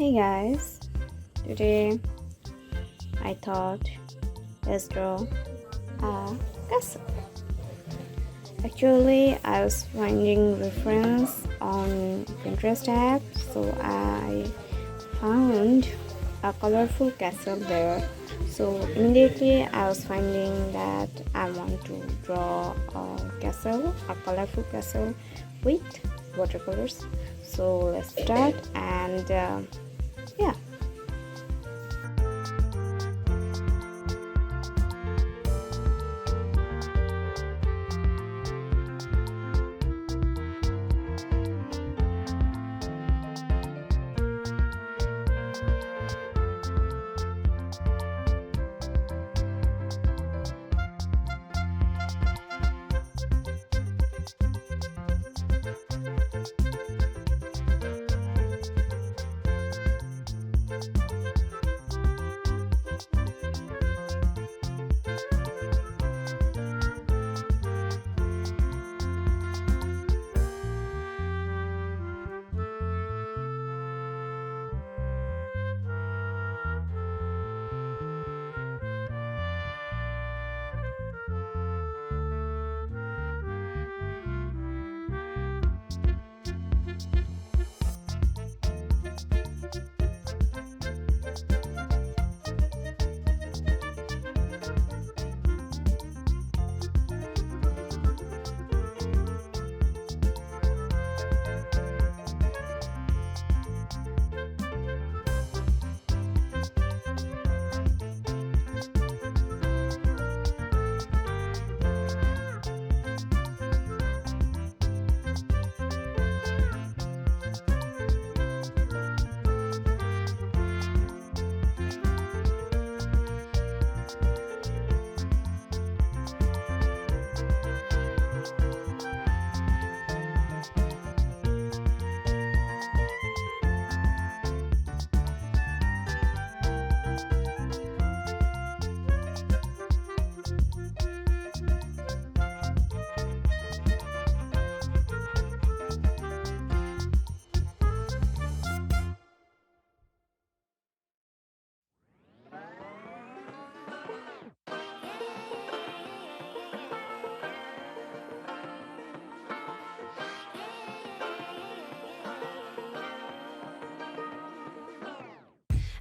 Hey guys, today I thought let's draw a castle. Actually, I was finding reference on Pinterest app, so I found a colorful castle there. So immediately I was finding that I want to draw a castle, a colorful castle with watercolors. So let's start and yeah.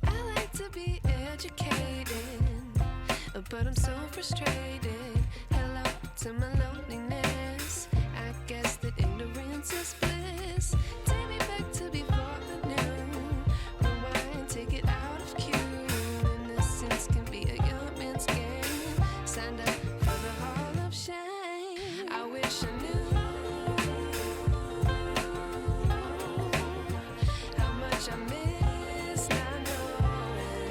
I like to be educated, but I'm so frustrated. Hello to my loneliness. I guess that ignorance is bliss. Take me back to before I knew. Rewind, take it out of cue. Innocence can be a young man's game. Signed up for the hall of shame. I wish I knew how much I miss not knowing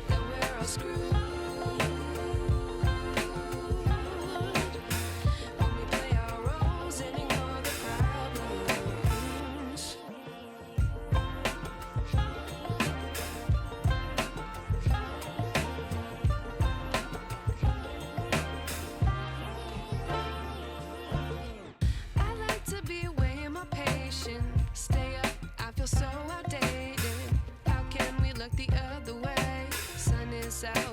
that we're all screwed when we play our roles and ignore the problems. I like to be weighing my patience. Stay up, I feel so outdated. How can we look the other way? Sun is out.